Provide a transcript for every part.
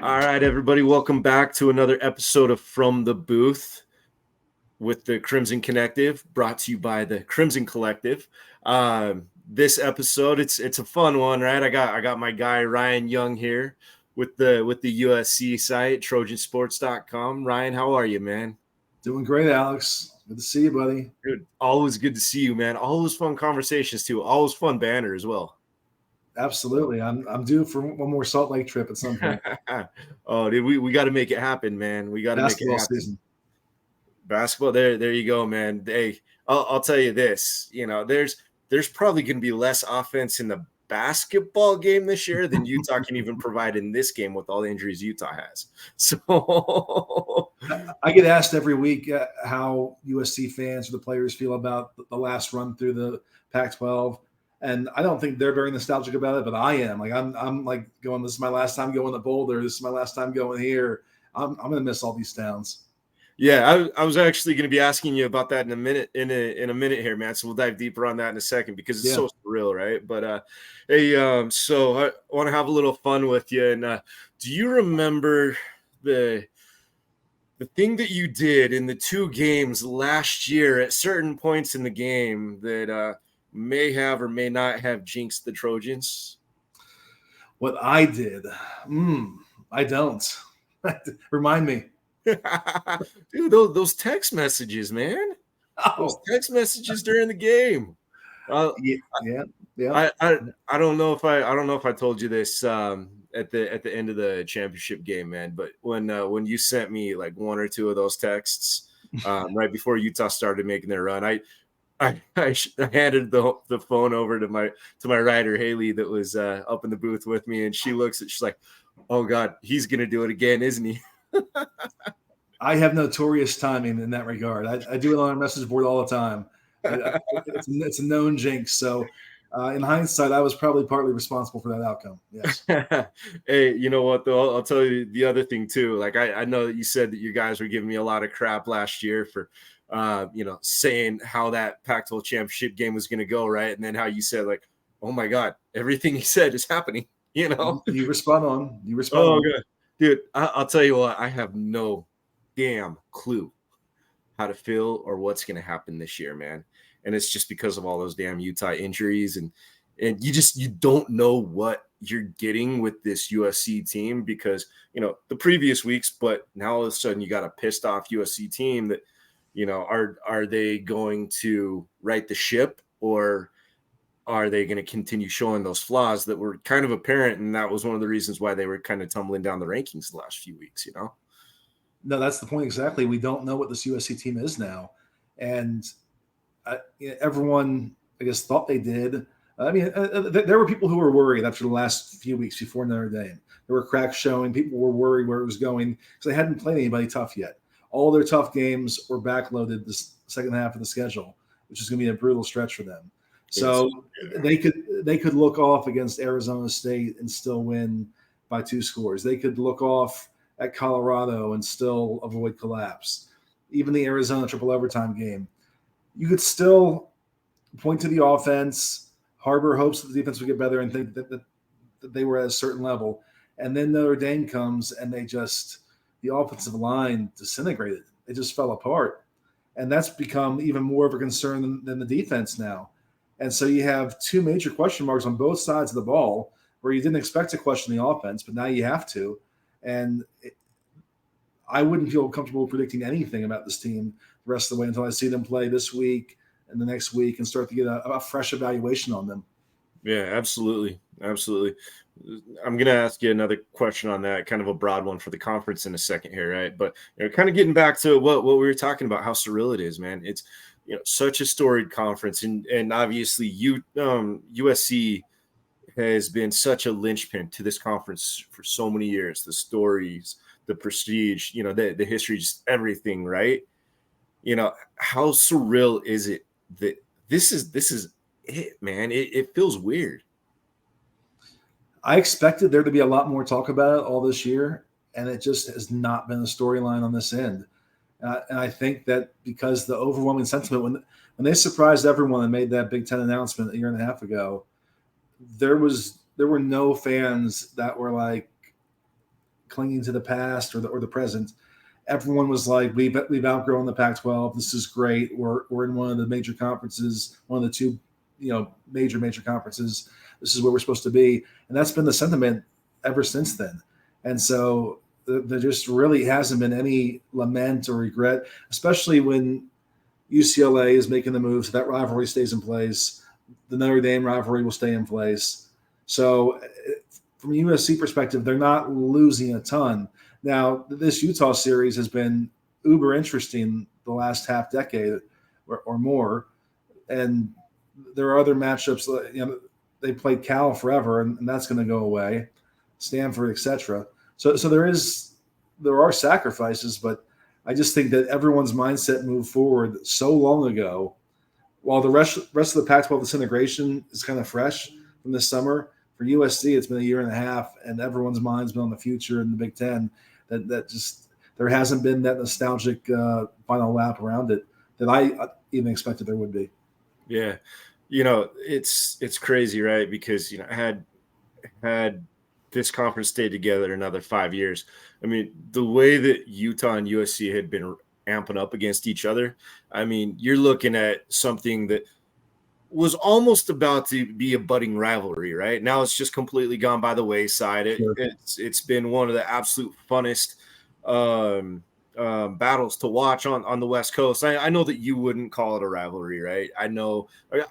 All right, everybody, welcome back to another episode of From the Booth with the Crimson Connective, brought to you by the Crimson Collective. This episode, it's a fun one, right? I got my guy Ryan Young here with the USC site, Trojansports.com. Ryan, how are you, man? Doing great, Alex. Good to see you, buddy. Good. Always good to see you, man. Always fun conversations too. Always fun banner as well. Absolutely. I'm due for one more Salt Lake trip at some point. Oh, dude, we got to make it happen, man. We got to make it happen. Season. Basketball, there you go, man. Hey, I'll tell you this. You know, there's probably going to be less offense in the basketball game this year than Utah can even provide in this game with all the injuries Utah has. So I get asked every week how USC fans or the players feel about the last run through the Pac-12. And I don't think they're very nostalgic about it, but I am. Like I'm like going, this is my last time going to Boulder. This is my last time going here. I'm going to miss all these towns. Yeah, I was actually going to be asking you about that in a minute here, man. So we'll dive deeper on that in a second because it's so surreal, right? But hey, so I want to have a little fun with you. And do you remember the thing that you did in the two games last year at certain points in the game that may have or may not have jinxed the Trojans? What I did? I don't. Remind me. Dude, those text messages, man. Those text messages during the game. Yeah. I don't know if I told you this at the end of the championship game, man. But when you sent me like one or two of those texts right before Utah started making their run, I handed the phone over to my writer Haley that was up in the booth with me, and she's like, "Oh God, he's gonna do it again, isn't he?" I have notorious timing in that regard. I do it on our message board all the time. It's a known jinx. So in hindsight, I was probably partly responsible for that outcome. Yes. Hey, you know what, though? I'll tell you the other thing, too. Like, I know that you said that you guys were giving me a lot of crap last year for, saying how that Pac-12 championship game was going to go, right? And then how you said, like, oh, my God, everything you said is happening, you know? You respond on. Oh, God. Dude, I'll tell you what, I have no damn clue how to feel or what's going to happen this year, man. And it's just because of all those damn Utah injuries and you don't know what you're getting with this USC team because, the previous weeks, but now all of a sudden you got a pissed off USC team that, are they going to right the ship or are they going to continue showing those flaws that were kind of apparent? And that was one of the reasons why they were kind of tumbling down the rankings the last few weeks, No, that's the point exactly. We don't know what this USC team is now. And everyone, I guess, thought they did. I mean, there were people who were worried after the last few weeks before Notre Dame. There were cracks showing. People were worried where it was going because they hadn't played anybody tough yet. All their tough games were backloaded this second half of the schedule, which is going to be a brutal stretch for them. So they could look off against Arizona State and still win by 2 scores. They could look off at Colorado and still avoid collapse. Even the Arizona triple overtime game, you could still point to the offense, harbor hopes that the defense would get better and think that they were at a certain level. And then Notre Dame comes and the offensive line disintegrated. It just fell apart. And that's become even more of a concern than the defense now. And so you have 2 major question marks on both sides of the ball where you didn't expect to question the offense, but now you have to. And I wouldn't feel comfortable predicting anything about this team the rest of the way until I see them play this week and the next week and start to get a fresh evaluation on them. Yeah, absolutely. Absolutely. I'm going to ask you another question on that, kind of a broad one for the conference in a second here, right? But kind of getting back to what we were talking about, how surreal it is, man. It's such a storied conference, and obviously USC has been such a linchpin to this conference for so many years. The stories, the prestige, the history, just everything, right? How surreal is it that this is it, man? It feels weird. I expected there to be a lot more talk about it all this year, and it just has not been a storyline on this end. And I think that because the overwhelming sentiment when they surprised everyone and made that Big Ten announcement a year and a half ago, there were no fans that were like, clinging to the past or the present. Everyone was like, we've outgrown the Pac-12. This is great. We're in one of the major conferences, one of the two, major conferences. This is where we're supposed to be, and that's been the sentiment ever since then. And so there just really hasn't been any lament or regret, especially when UCLA is making the move, so that rivalry stays in place. The Notre Dame rivalry will stay in place. So from a USC perspective, they're not losing a ton. Now, this Utah series has been uber interesting the last half decade or more. And there are other matchups. They played Cal forever, and that's going to go away. Stanford, etc. So there are sacrifices, but I just think that everyone's mindset moved forward so long ago. While the rest of the Pac-12 disintegration is kind of fresh from this summer, for USC it's been a year and a half, and everyone's mind's been on the future in the Big Ten. That just there hasn't been that nostalgic final lap around it that I even expected there would be. Yeah, it's crazy, right? Because had this conference stayed together another 5 years, I mean, the way that Utah and USC had been amping up against each other, I mean, you're looking at something that was almost about to be a budding rivalry, right? Now it's just completely gone by the wayside. Sure. It's been one of the absolute funnest battles to watch on the West Coast. I know that you wouldn't call it a rivalry, right? I know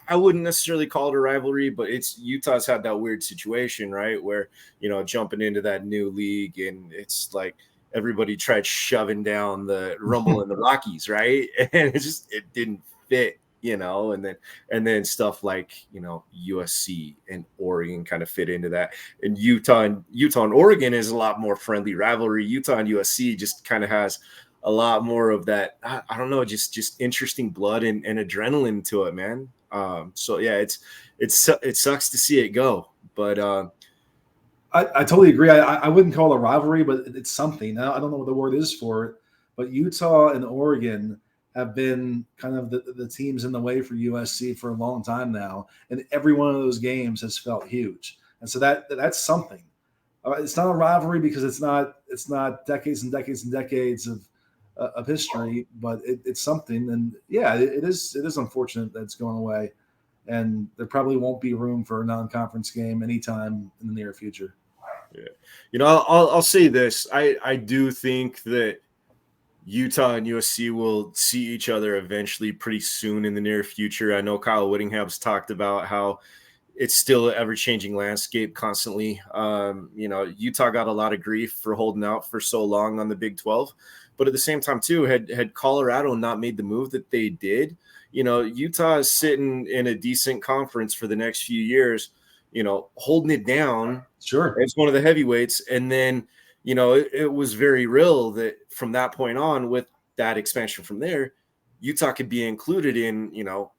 I wouldn't necessarily call it a rivalry, but Utah's had that weird situation, right? Where, jumping into that new league, and it's like everybody tried shoving down the Rumble and the Rockies, right? And it didn't fit. And then stuff like, USC and Oregon kind of fit into that. And Utah and Oregon is a lot more friendly rivalry. Utah and USC just kind of has a lot more of that, I don't know, just interesting blood and adrenaline to it, man. So yeah, it sucks to see it go, but I totally agree. I wouldn't call it a rivalry, but it's something. I don't know what the word is for it, but Utah and Oregon have been kind of the teams in the way for USC for a long time now, and every one of those games has felt huge. And so that's something. It's not a rivalry because it's not decades and decades and decades of history, but it's something. And yeah, it is unfortunate that it's going away, and there probably won't be room for a non-conference game anytime in the near future. Yeah, I'll say this: I do think that Utah and USC will see each other eventually pretty soon in the near future. I know Kyle Whittingham's talked about how it's still an ever-changing landscape constantly. Utah got a lot of grief for holding out for so long on the Big 12. But at the same time, too, had Colorado not made the move that they did, Utah is sitting in a decent conference for the next few years, holding it down. Sure. It's one of the heavyweights. And then, it was very real that from that point on, with that expansion from there, Utah could be included in,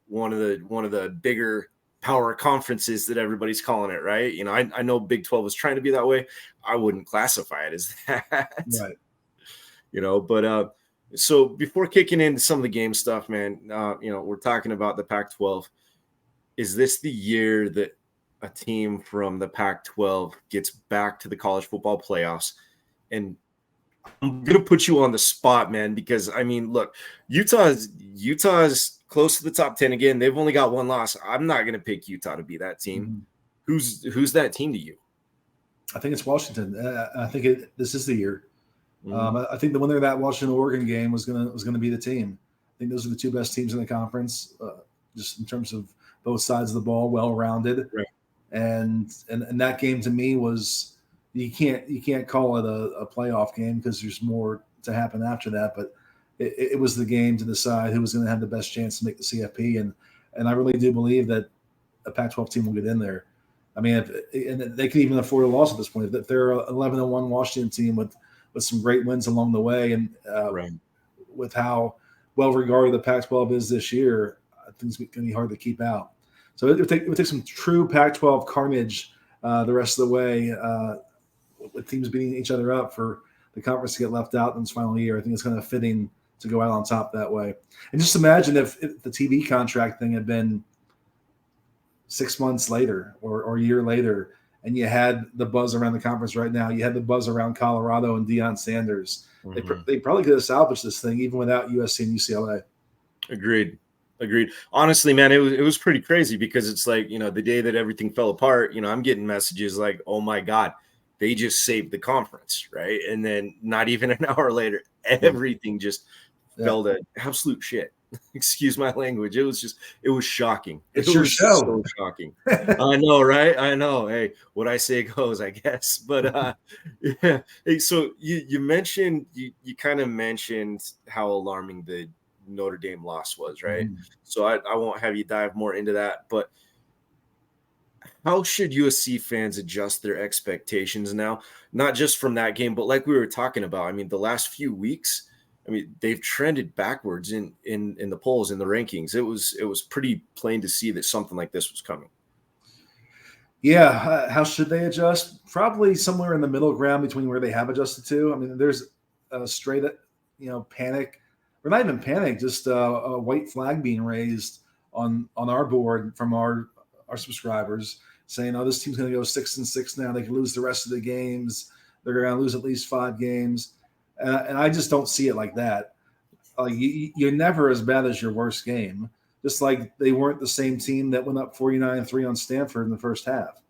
one of the bigger power conferences that everybody's calling it, right? I know Big 12 was trying to be that way. I wouldn't classify it as that. Right. But so before kicking into some of the game stuff, man, we're talking about the Pac-12. Is this the year that a team from the Pac-12 gets back to the college football playoffs? And I'm going to put you on the spot, man, because, I mean, look, Utah's close to the top 10 again. They've only got one loss. I'm not going to pick Utah to be that team. Mm-hmm. Who's that team to you? I think it's Washington. I think this is the year. Mm-hmm. I think the winner of that Washington-Oregon game was gonna be the team. I think those are the two best teams in the conference, just in terms of both sides of the ball, well-rounded. Right. And that game to me was you can't call it a playoff game because there's more to happen after that. But it was the game to decide who was going to have the best chance to make the CFP, and I really do believe that a Pac-12 team will get in there. I mean, and they can even afford a loss at this point. If they're an 11-1 Washington team with some great wins along the way, and right. with how well regarded the Pac-12 is this year, I think it's going to be hard to keep out. So it would take some true Pac-12 carnage the rest of the way, with teams beating each other up for the conference to get left out in its final year. I think it's kind of fitting to go out on top that way. And just imagine if the TV contract thing had been 6 months later or a year later, and you had the buzz around the conference right now. You had the buzz around Colorado and Deion Sanders. Mhm. They probably could have salvaged this thing even without USC and UCLA. Agreed. Honestly, man, it was pretty crazy because it's like, the day that everything fell apart, I'm getting messages like, oh my God, they just saved the conference, right? And then not even an hour later, everything just fell to absolute shit. Excuse my language. It was shocking. It's it your was show. So shocking. I know, right? I know. Hey, what I say goes, I guess. But yeah. Hey, so you mentioned you kind of mentioned how alarming the Notre Dame loss was, right? Mhm. So I won't have you dive more into that, but how should USC fans adjust their expectations now? Not just from that game, but like we were talking about. I mean, the last few weeks, they've trended backwards in the polls, in the rankings. It was pretty plain to see that something like this was coming. Yeah, how should they adjust? Probably somewhere in the middle ground between where they have adjusted to. I mean, there's a straight, panic, or not even panic, just a white flag being raised on our board from our subscribers saying, "Oh, this team's going to go 6-6 now. They can lose the rest of the games. They're going to lose at least 5 games," and I just don't see it like that. You're never as bad as your worst game. Just like they weren't the same team that went up 49-3 on Stanford in the first half.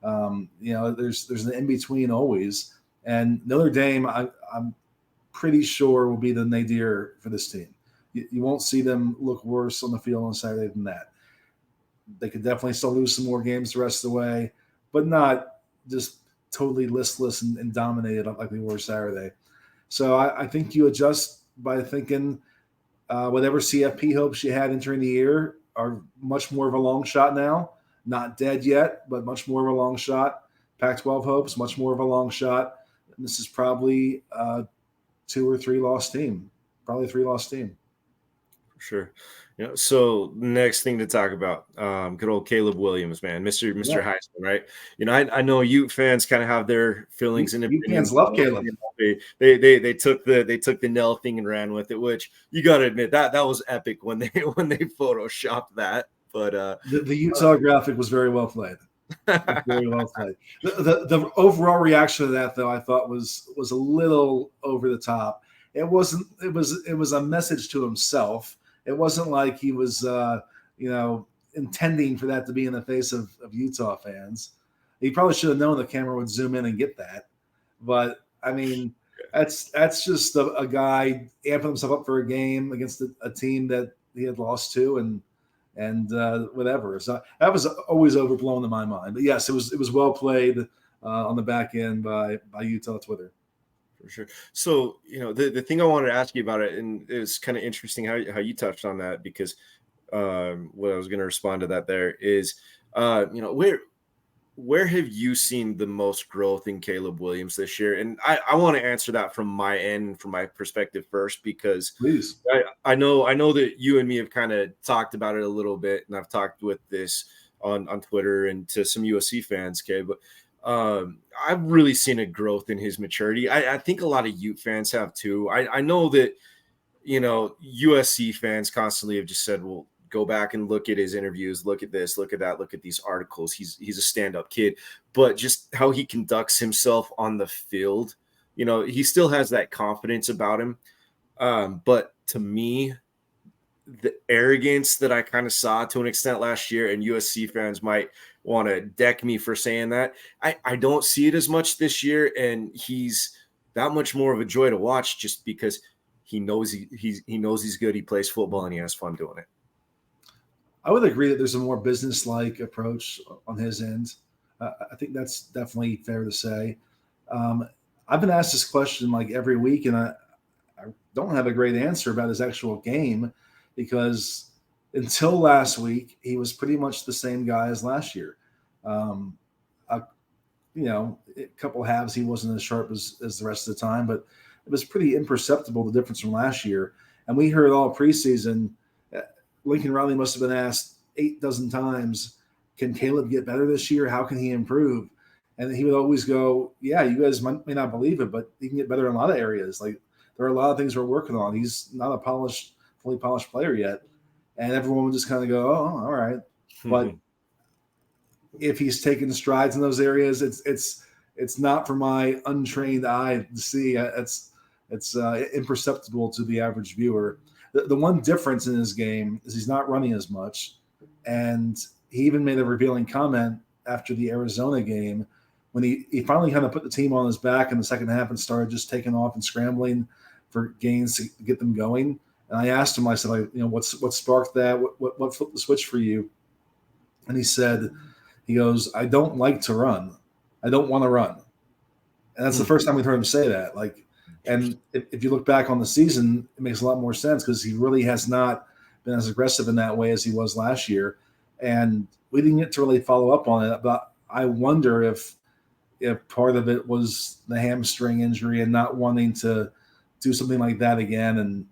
There's an in between always, and Notre Dame, I'm pretty sure will be the nadir for this team. You won't see them look worse on the field on Saturday than that. They could definitely still lose some more games the rest of the way, but not just totally listless and dominated like they were Saturday. So I think you adjust by thinking whatever CFP hopes you had entering the year are much more of a long shot now. Not dead yet, but much more of a long shot. Pac-12 hopes, much more of a long shot. And this is probably a 2 or 3 loss team. Probably a 3 loss team. For sure. So next thing to talk about, good old Caleb Williams, man, Mr. Heisman, right? I know Ute fans kind of have their feelings and Ute opinions. fans love Caleb. They took the Nell thing and ran with it, which you got to admit that was epic when they photoshopped that. But the Utah graphic was very well played. Very well played. The overall reaction to that, though, I thought was a little over the top. It wasn't. It was a message to himself. It wasn't like he was, intending for that to be in the face of Utah fans. He probably should have known the camera would zoom in and get that. But I mean, that's just a guy amping himself up for a game against a team that he had lost to, and whatever. So that was always overblown in my mind. But yes, it was well played on the back end by Utah Twitter. For sure. So, the thing I wanted to ask you about it, and it's kind of interesting how you touched on that, because what I was going to respond to that there is, where have you seen the most growth in Caleb Williams this year? And I want to answer that from my end, from my perspective first, because Please. I know that you and me have kind of talked about it a little bit, and I've talked with this on Twitter and to some USC fans, okay, but I've really seen a growth in his maturity. I think a lot of Ute fans have too. I know that, USC fans constantly have just said, well, go back and look at his interviews, look at this, look at that, look at these articles. He's a stand-up kid, but just how he conducts himself on the field, he still has that confidence about him. But to me, the arrogance that I kind of saw to an extent last year, and USC fans might want to deck me for saying that, I don't see it as much this year, and he's that much more of a joy to watch just because he knows he's good, he plays football, and he has fun doing it. I would agree that there's a more business-like approach on his end. I think that's definitely fair to say. I've been asked this question like every week, and I don't have a great answer about his actual game, because until last week, he was pretty much the same guy as last year. A couple halves, he wasn't as sharp as the rest of the time, but it was pretty imperceptible, the difference from last year. And we heard all preseason, Lincoln Riley must have been asked 8 dozen times, can Caleb get better this year? How can he improve? And he would always go, yeah, you guys may not believe it, but he can get better in a lot of areas. Like, there are a lot of things we're working on. He's not a fully polished player yet. And everyone would just kind of go, oh, all right. But if he's taking strides in those areas. It's not for my untrained eye to see. It's imperceptible to the average viewer. The one difference in his game is he's not running as much, and he even made a revealing comment after the Arizona game when he finally kind of put the team on his back in the second half and started just taking off and scrambling for gains to get them going. And I asked him, I said, like, what sparked that? What flipped the switch for you? And he goes, I don't like to run. I don't want to run. And that's the first time we've heard him say that. Like, and if you look back on the season, it makes a lot more sense because he really has not been as aggressive in that way as he was last year. And we didn't get to really follow up on it, but I wonder if part of it was the hamstring injury and not wanting to do something like that again. And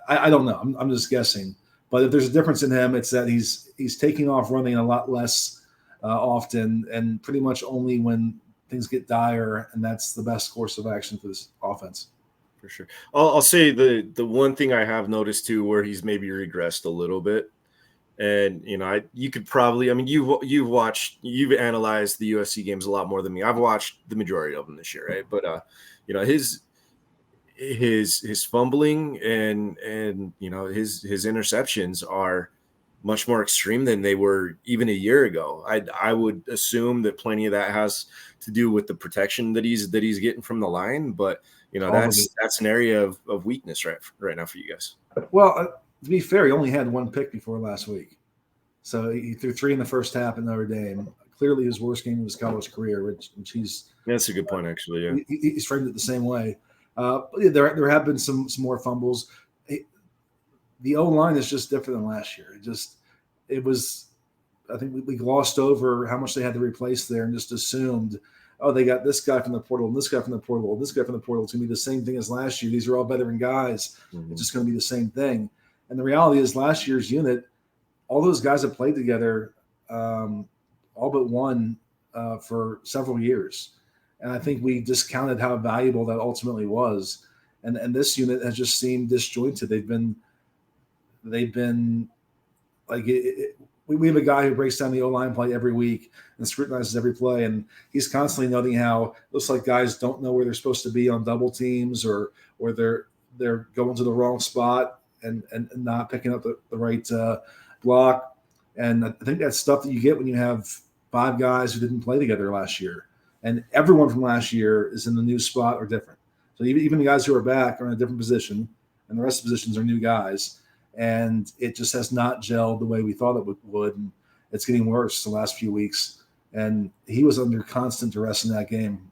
I don't know. I'm just guessing. But if there's a difference in him, it's that he's taking off running a lot less often and pretty much only when things get dire, and that's the best course of action for this offense. For sure. I'll say the one thing I have noticed too, where he's maybe regressed a little bit, and you could probably, I mean, you've analyzed the USC games a lot more than me. I've watched the majority of them this year, right? But his fumbling and his interceptions are much more extreme than they were even a year ago. I would assume that plenty of that has to do with the protection that he's getting from the line, but that's an area of weakness right now for you guys. Well, to be fair, he only had one pick before last week, so he threw 3 in the first half at Notre Dame. Clearly, his worst game of his college career, which he's. That's a good point, actually. Yeah, he's framed it the same way. There have been some more fumbles. The O-line is just different than last year. It was. I think we glossed over how much they had to replace there and just assumed, oh, they got this guy from the portal and this guy from the portal and this guy from the portal. It's going to be the same thing as last year. These are all veteran guys. Mm-hmm. It's just going to be the same thing. And the reality is last year's unit, all those guys have played together, all but one, for several years. And I think we discounted how valuable that ultimately was. And this unit has just seemed disjointed. They've been like we have a guy who breaks down the O-line play every week and scrutinizes every play, and he's constantly noting how it looks like guys don't know where they're supposed to be on double teams or they're going to the wrong spot and not picking up the right block. And I think that's stuff that you get when you have 5 guys who didn't play together last year. And everyone from last year is in the new spot or different. So even the guys who are back are in a different position, and the rest of the positions are new guys. And it just has not gelled the way we thought it would. And it's getting worse the last few weeks. And he was under constant duress in that game.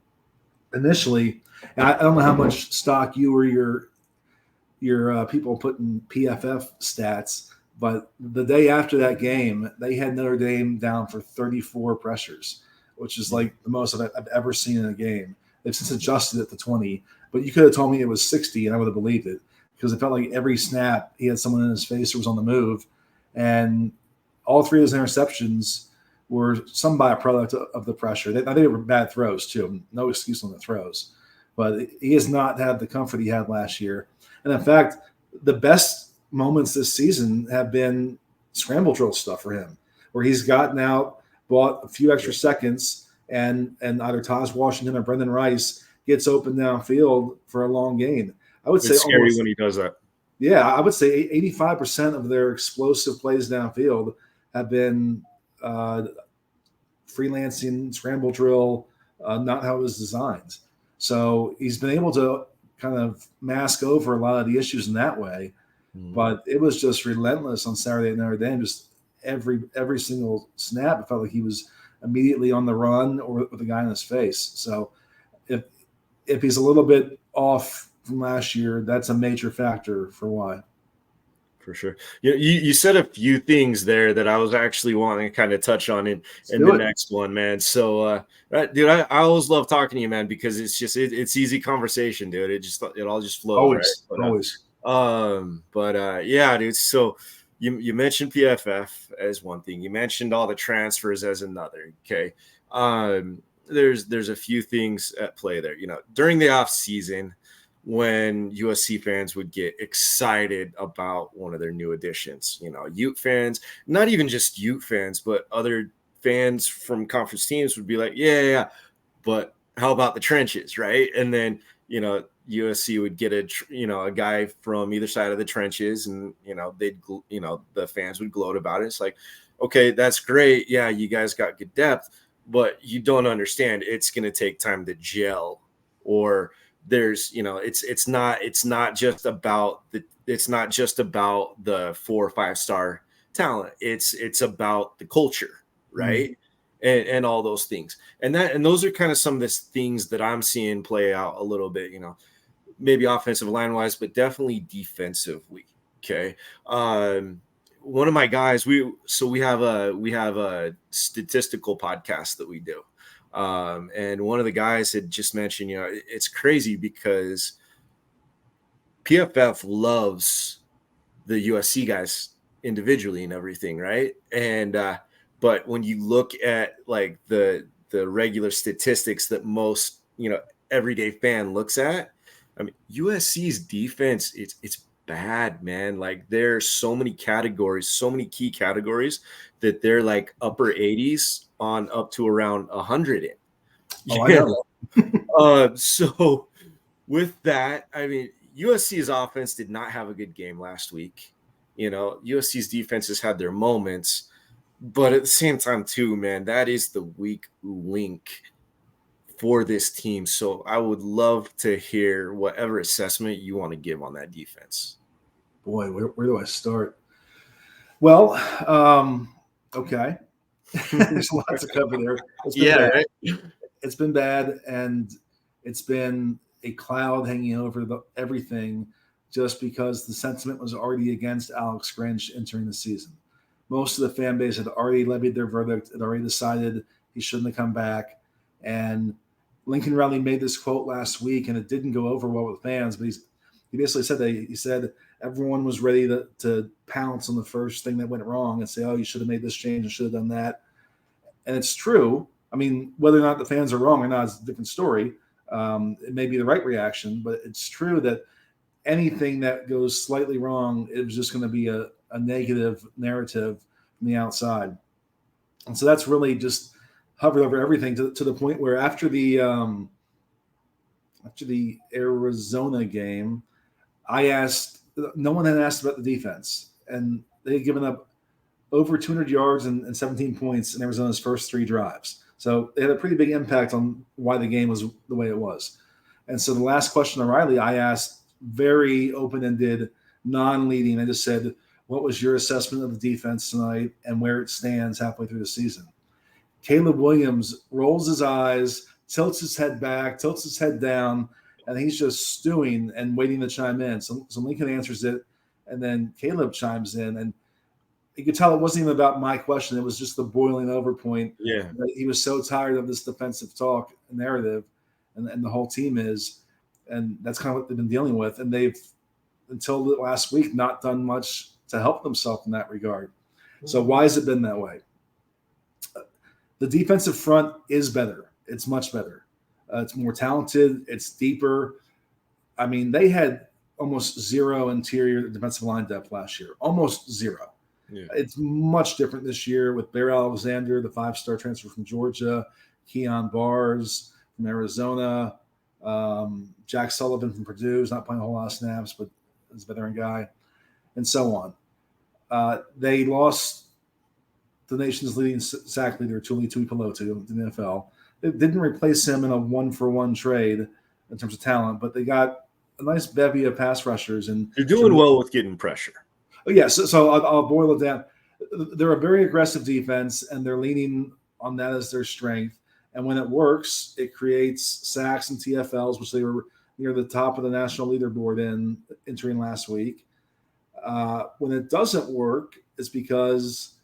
Initially, and I don't know how much stock you or your people put in PFF stats, but the day after that game, they had Notre Dame down for 34 pressures, which is like the most I've ever seen in a game. They've since adjusted it to 20, but you could have told me it was 60 and I would have believed it because it felt like every snap he had someone in his face or was on the move. And all 3 of those interceptions were some byproduct of the pressure. I think they were bad throws too. No excuse on the throws, but he has not had the comfort he had last year. And in fact, the best moments this season have been scramble drill stuff for him, where he's gotten out, bought a few extra seconds, and either Taj Washington or Brendan Rice gets open downfield for a long gain. I would say it's scary when he does that. Yeah, I would say 85% of their explosive plays downfield have been freelancing, scramble drill, not how it was designed. So he's been able to kind of mask over a lot of the issues in that way. But it was just relentless on Saturday at Notre Dame. Just every single snap, it felt like he was immediately on the run or with a guy in his face. So if he's a little bit off from last year, that's a major factor for why. For sure. You said a few things there that I was actually wanting to kind of touch on in the next one, man. So, dude, I always love talking to you, man, because it's just it's easy conversation, dude. It all just flows. Always, right? Always. Yeah, dude. So you mentioned PFF as one thing. You mentioned all the transfers as another. Okay. There's a few things at play there. During the off season, when USC fans would get excited about one of their new additions, Ute fans, not even just Ute fans, but other fans from conference teams would be like, yeah, but how about the trenches, right? And then, USC would get a guy from either side of the trenches, and, the fans would gloat about it. It's like, okay, that's great. Yeah, you guys got good depth, but you don't understand. It's going to take time to gel, or there's, it's not just about the 4 or 5 star talent. It's about the culture, right? And all those things. And those are kind of some of the things that I'm seeing play out a little bit, maybe offensive line wise, but definitely defensively. Okay. One of my guys, we have a statistical podcast that we do. And one of the guys had just mentioned, it's crazy because PFF loves the USC guys individually and everything, right? And but when you look at like the regular statistics that most everyday fan looks at, I mean, USC's defense, it's bad, man. Like there's so many categories, so many key categories that they're like upper 80s on up to around 100 in. Oh, I know. So with that, I mean, USC's offense did not have a good game last week. USC's defense has had their moments, but at the same time too, man, that is the weak link for this team. So I would love to hear whatever assessment you want to give on that defense. Boy, where do I start? Well, okay. There's lots to cover there. Right? It's been bad, and it's been a cloud hanging over everything just because the sentiment was already against Alex Grinch entering the season. Most of the fan base had already levied their verdict, had already decided he shouldn't have come back. And Lincoln Riley made this quote last week, and it didn't go over well with fans, but he basically said that he said everyone was ready to pounce on the first thing that went wrong and say, oh, you should have made this change and should have done that. And it's true. I mean, whether or not the fans are wrong or not is a different story. It may be the right reaction, but it's true that anything that goes slightly wrong, it was just going to be a negative narrative from the outside. And so that's really just hovered over everything to the point where after the Arizona game, no one had asked about the defense, and they had given up over 200 yards and 17 points in Arizona's first 3 drives. So they had a pretty big impact on why the game was the way it was. And so the last question to Riley, I asked very open-ended, non-leading. I just said, what was your assessment of the defense tonight and where it stands halfway through the season? Caleb Williams rolls his eyes, tilts his head back, tilts his head down, and he's just stewing and waiting to chime in. So Lincoln answers it, and then Caleb chimes in. And you could tell it wasn't even about my question. It was just the boiling over point. Yeah. That he was so tired of this defensive talk narrative, and the whole team is. And that's kind of what they've been dealing with. And they've, until last week, not done much to help themselves in that regard. So why has it been that way? The defensive front is better. It's much better. It's more talented. It's deeper. I mean, they had almost zero interior defensive line depth last year, almost zero. Yeah. It's much different this year with Bear Alexander, the 5-star transfer from Georgia, Keon Bars from Arizona, Jack Sullivan from Purdue, who's not playing a whole lot of snaps, but is a veteran guy, and so on. They lost the nation's leading sack leader, Tuli Tuipulotu, in the NFL. They didn't replace him in a 1-for-1 trade in terms of talent, but they got a nice bevy of pass rushers. And they're doing well with getting pressure. Yeah, so I'll boil it down. They're a very aggressive defense, and they're leaning on that as their strength. And when it works, it creates sacks and TFLs, which they were near the top of the national leaderboard in entering last week. When it doesn't work, it's because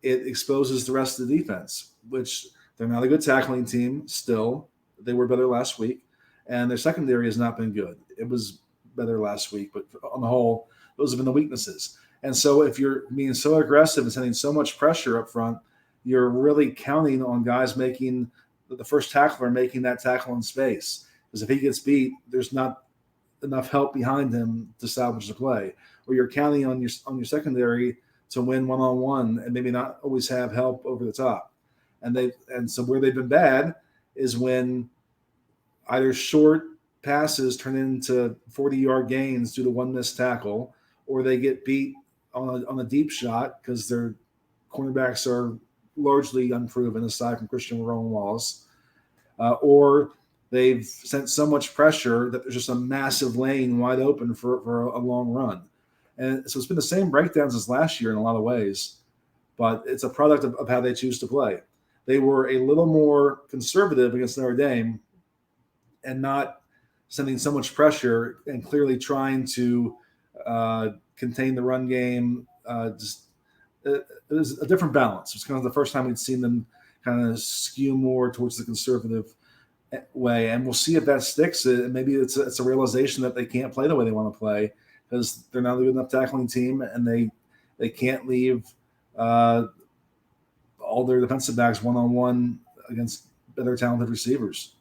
it exposes the rest of the defense, which they're not a good tackling team still. They were better last week, and their secondary has not been good. It was better last week, but on the whole, those have been the weaknesses. And so if you're being so aggressive and sending so much pressure up front, you're really counting on guys making the first tackler making that tackle in space. Because if he gets beat, there's not enough help behind him to salvage the play. Or you're counting on your secondary to win one-on-one and maybe not always have help over the top. And so where they've been bad is when either short passes turn into 40-yard gains due to one missed tackle, or they get beat on a deep shot because their cornerbacks are largely unproven aside from Christian Rowan Wallace, or they've sent so much pressure that there's just a massive lane wide open for a long run. And so it's been the same breakdowns as last year in a lot of ways, but it's a product of how they choose to play. They were a little more conservative against Notre Dame and not sending so much pressure and clearly trying to contain the run game. It was a different balance. It was kind of the first time we'd seen them kind of skew more towards the conservative way, and we'll see if that sticks. Maybe it's a realization that they can't play the way they want to play because they're not a good enough tackling team, and they can't leave all their defensive backs one-on-one against better talented receivers.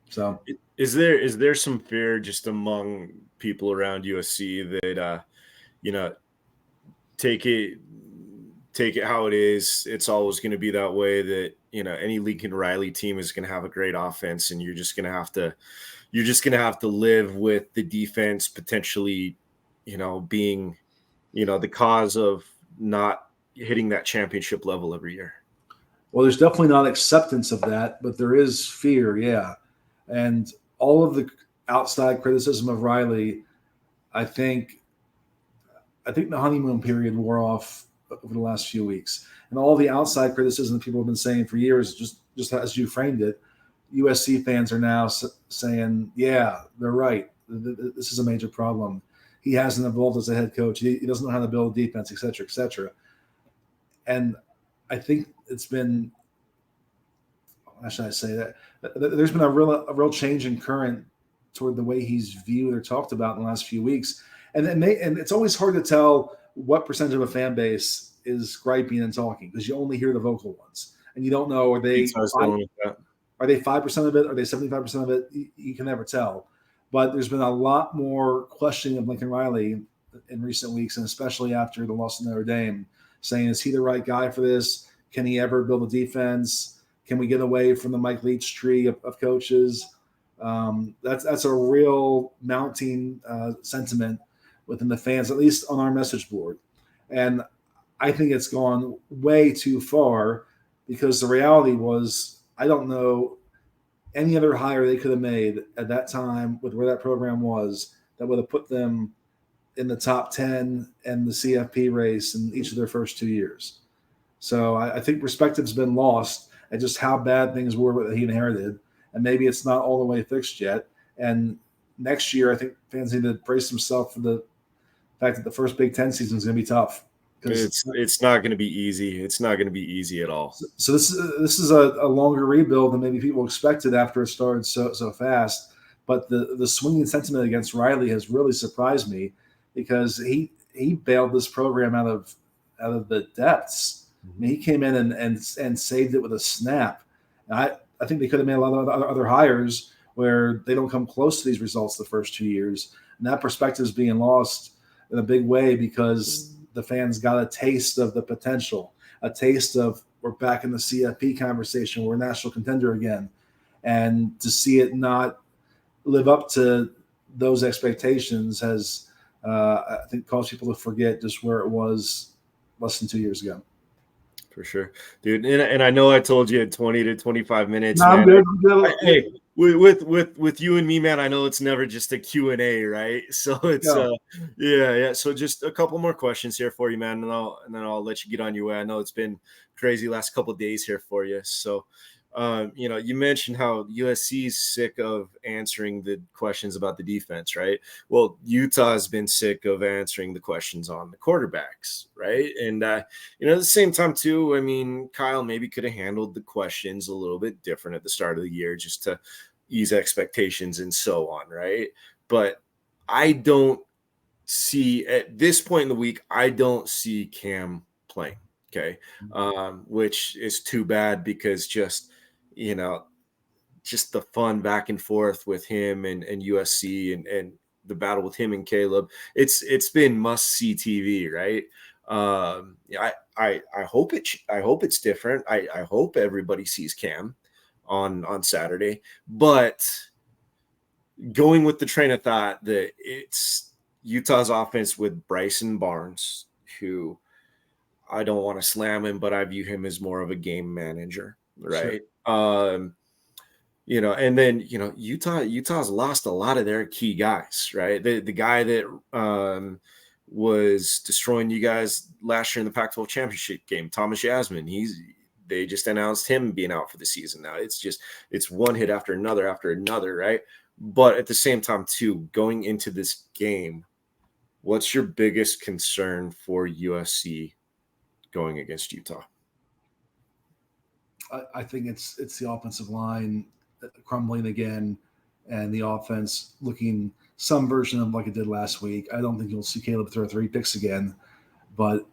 So is there some fear just among people around USC that take it how it is? It's always going to be that way, that any Lincoln Riley team is going to have a great offense, and you're just going to have to live with the defense potentially being the cause of not hitting that championship level every year. Well, there's definitely not acceptance of that, but there is fear, yeah. And all of the outside criticism of Riley, I think the honeymoon period wore off over the last few weeks. And all the outside criticism that people have been saying for years, just as you framed it, USC fans are now saying, yeah, they're right. This is a major problem. He hasn't evolved as a head coach. He doesn't know how to build a defense, et cetera, et cetera. And I think it's been, how should I say that? There's been a real change in current toward the way he's viewed or talked about in the last few weeks. And it's always hard to tell what percentage of a fan base is griping and talking because you only hear the vocal ones. And you don't know, are they 5% of it? Are they 75% of it? You can never tell. But there's been a lot more questioning of Lincoln Riley in recent weeks, and especially after the loss to Notre Dame, saying, is he the right guy for this? Can he ever build a defense? Can we get away from the Mike Leach tree of coaches? That's a real mounting sentiment within the fans, at least on our message board. And I think it's gone way too far because the reality was, I don't know any other hire they could have made at that time with where that program was that would have put them in the top 10 and the CFP race in each of their first 2 years. So I think perspective's been lost at just how bad things were that he inherited. And maybe it's not all the way fixed yet. And next year, I think fans need to brace themselves for the fact that the first Big Ten season is going to be tough. It's not going to be easy. It's not going to be easy at all. So this is a longer rebuild than maybe people expected after it started so fast. But the swinging sentiment against Riley has really surprised me because he bailed this program out of the depths. I mean, he came in and saved it with a snap. And I think they could have made a lot of other hires where they don't come close to these results the first 2 years. And that perspective is being lost in a big way because the fans got a taste of the potential, a taste of we're back in the CFP conversation, we're a national contender again. And to see it not live up to those expectations has, I think, caused people to forget just where it was less than 2 years ago. For sure, dude. And I know I told you 20 to 25 minutes. No, I'm good. Hey, with you and me, man, I know it's never just a Q&A, right? So it's yeah. So just a couple more questions here for you, man, and then I'll let you get on your way. I know it's been crazy last couple of days here for you. So you mentioned how USC is sick of answering the questions about the defense, right? Well, Utah has been sick of answering the questions on the quarterbacks, right? And at the same time too, I mean, Kyle maybe could have handled the questions a little bit different at the start of the year just to ease expectations and so on, right? But I don't see at this point in the week, I don't see Cam playing, okay, which is too bad because just the fun back and forth with him and USC and the battle with him and Caleb. It's been must see TV, right? Yeah, I hope it's different. I hope everybody sees Cam on Saturday, but going with the train of thought that it's Utah's offense with Bryson Barnes, who I don't want to slam him, but I view him as more of a game manager, Sure. right? And then Utah's lost a lot of their key guys, right? The guy that was destroying you guys last year in the Pac-12 championship game, Thomas Yasmin. They just announced him being out for the season. Now it's one hit after another, right? But at the same time, too, going into this game, what's your biggest concern for USC going against Utah? I think it's the offensive line crumbling again, and the offense looking some version of like it did last week. I don't think you'll see Caleb throw 3 picks again, but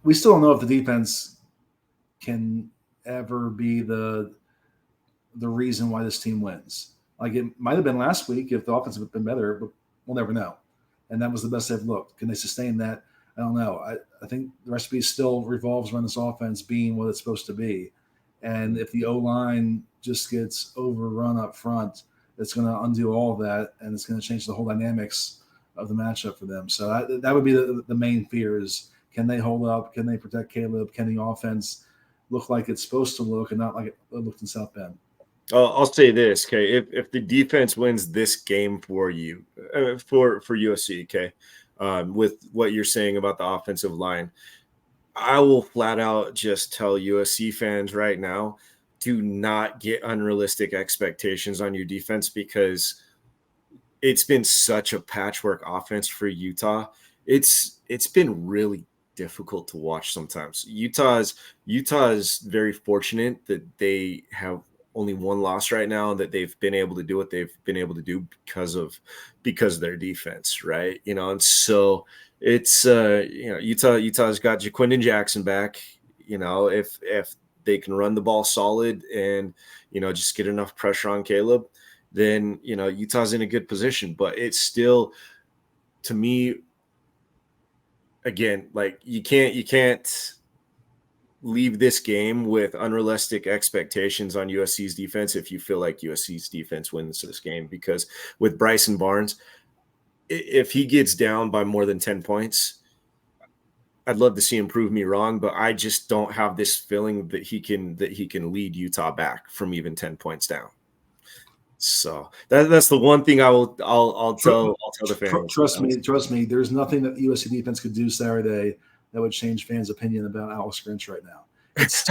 we still don't know if the defense can ever be the reason why this team wins. Like it might have been last week if the offense had been better, but we'll never know. And that was the best they've looked. Can they sustain that? I don't know. I think the recipe still revolves around this offense being what it's supposed to be. And if the O-line just gets overrun up front, it's going to undo all of that, and it's going to change the whole dynamics of the matchup for them. So that would be the main fear is, can they hold up? Can they protect Caleb? Can the offense look like it's supposed to look and not like it looked in South Bend? I'll say this, okay? If the defense wins this game for you, for USC, okay, with what you're saying about the offensive line, I will flat out just tell USC fans right now, do not get unrealistic expectations on your defense, because it's been such a patchwork offense for Utah. It's been really difficult to watch sometimes. Utah's very fortunate that they have only one loss right now, that they've been able to do what they've been able to do because of their defense, right? And so it's Utah's got Jaquindon Jackson back. If they can run the ball solid and just get enough pressure on Caleb, then Utah's in a good position. But it's still, to me, again, like you can't leave this game with unrealistic expectations on USC's defense if you feel like USC's defense wins this game, because with Bryson Barnes, if he gets down by more than 10 points, I'd love to see him prove me wrong, but I just don't have this feeling that he can lead Utah back from even 10 points down. So that's the one thing I'll tell the fans. Trust me. There's nothing that the USC defense could do Saturday that would change fans' opinion about Alex Grinch right now. It's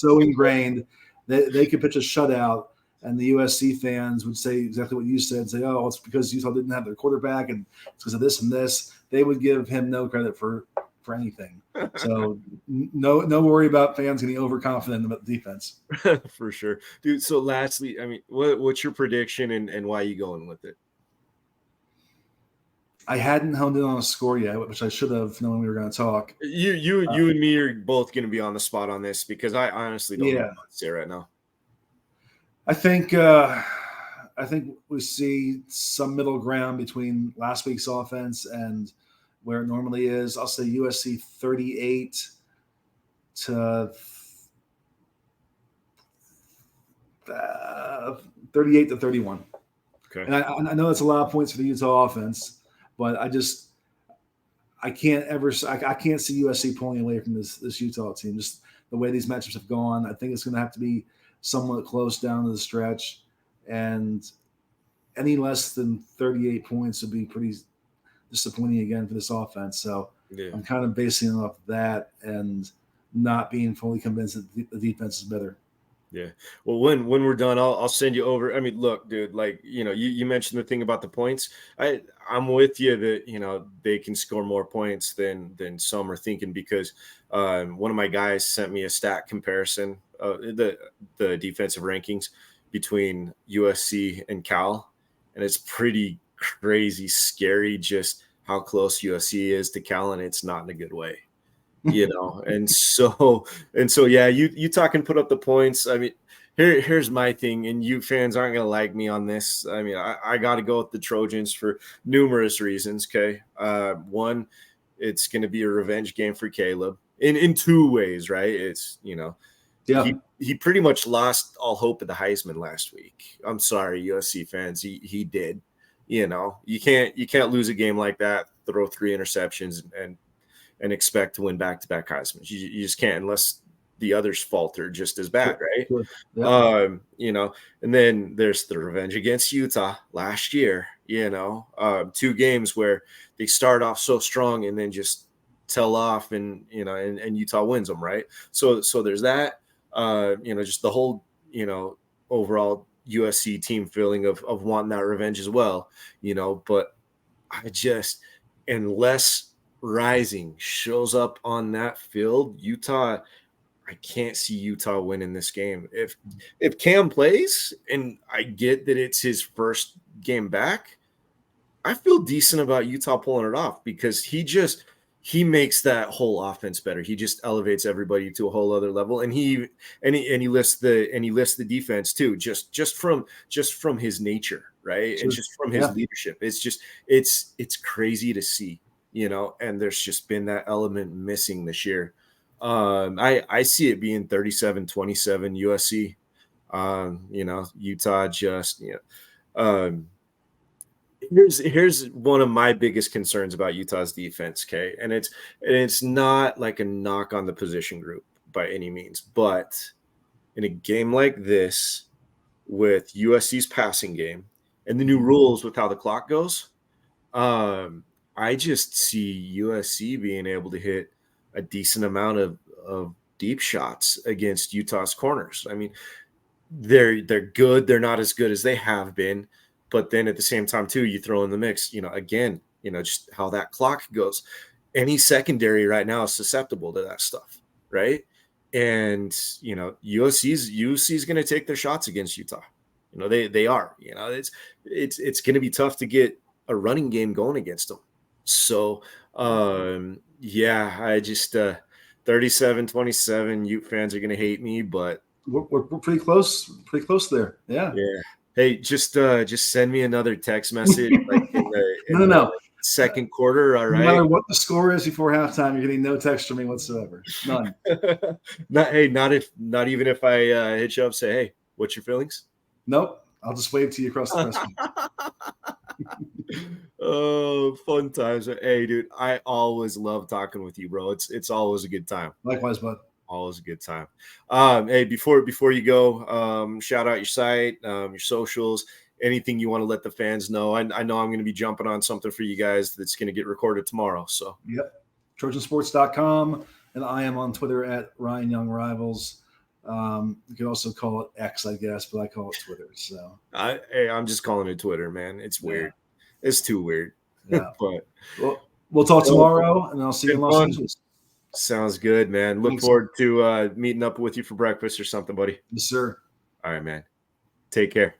so ingrained that they could pitch a shutout, and the USC fans would say exactly what you said. Say, "Oh, it's because Utah didn't have their quarterback, and it's because of this and this." They would give him no credit for anything. So no worry about fans getting overconfident about the defense. For sure, dude. So lastly, I mean, what's your prediction and why are you going with it? I hadn't honed in on a score yet, which I should have known we were going to talk. You and me are both going to be on the spot on this, because I honestly don't know what to say right now. I think we see some middle ground between last week's offense and where it normally is. I'll say USC 38 to 31. Okay. And I know that's a lot of points for the Utah offense, but I can't see USC pulling away from this Utah team. Just the way these matchups have gone, I think it's going to have to be somewhat close down to the stretch, and any less than 38 points would be pretty disappointing again for this offense. So yeah, I'm kind of basing it off that and not being fully convinced that the defense is better. Yeah. Well, when we're done, I'll send you over. I mean, look, dude, like, you mentioned the thing about the points. I'm with you that, they can score more points than some are thinking, because one of my guys sent me a stat comparison, the defensive rankings between USC and Cal. And it's pretty crazy, scary, just how close USC is to Cal, and it's not in a good way. And so yeah, Utah can put up the points. I mean, here's my thing, and you fans aren't gonna like me on this. I mean, I got to go with the Trojans for numerous reasons. Okay, one, it's going to be a revenge game for Caleb in two ways, right? It's, he pretty much lost all hope of the Heisman last week. I'm sorry, USC fans. He did. You can't lose a game like that, throw 3 interceptions and expect to win back-to-back Heismans. You just can't, unless the others falter just as bad, right? Sure. Yeah. And then there's the revenge against Utah last year, 2 games where they start off so strong and then just tell off and Utah wins them, right? So there's that, just the whole, overall USC team feeling of wanting that revenge as well, but unless Rising shows up on that field, Utah, I can't see Utah winning this game. If Cam plays, and I get that it's his first game back, I feel decent about Utah pulling it off because he makes that whole offense better. He just elevates everybody to a whole other level, and he lifts the defense too, just from his nature, right? Sure. And just from his leadership. It's crazy to see, and there's just been that element missing this year. I see it being 37-27 USC. Utah just, here's one of my biggest concerns about Utah's defense, okay? And it's not like a knock on the position group by any means, but in a game like this with USC's passing game and the new rules with how the clock goes, I just see USC being able to hit a decent amount of deep shots against Utah's corners. I mean, they're good. They're not as good as they have been. But then at the same time, too, you throw in the mix, again, just how that clock goes. Any secondary right now is susceptible to that stuff, right? And, USC's going to take their shots against Utah. They are. It's going to be tough to get a running game going against them. So, I just 37-27 Ute fans are going to hate me, but we're pretty close there. Yeah. Hey, just send me another text message like in the second quarter. All right. No matter what the score is before halftime, you're getting no text from me whatsoever. None. Not even if I hit you up, say, hey, what's your feelings? Nope. I'll just wave to you across the press. Oh, fun times. Hey, dude, I always love talking with you, bro. It's always a good time. Likewise, bud. Always a good time. Hey, before you go, shout out your site, your socials, anything you want to let the fans know. I know I'm going to be jumping on something for you guys that's going to get recorded tomorrow. So yep, Trojansports.com, and I am on Twitter at Ryan Young Rivals. You could also call it X, I guess, but I call it Twitter. So I'm just calling it Twitter, man. It's weird. Yeah. It's too weird. Yeah. But we'll talk tomorrow, and I'll see you in Los Angeles. Sounds good, man. Look forward to meeting up with you for breakfast or something, buddy. Yes, sir. All right, man. Take care.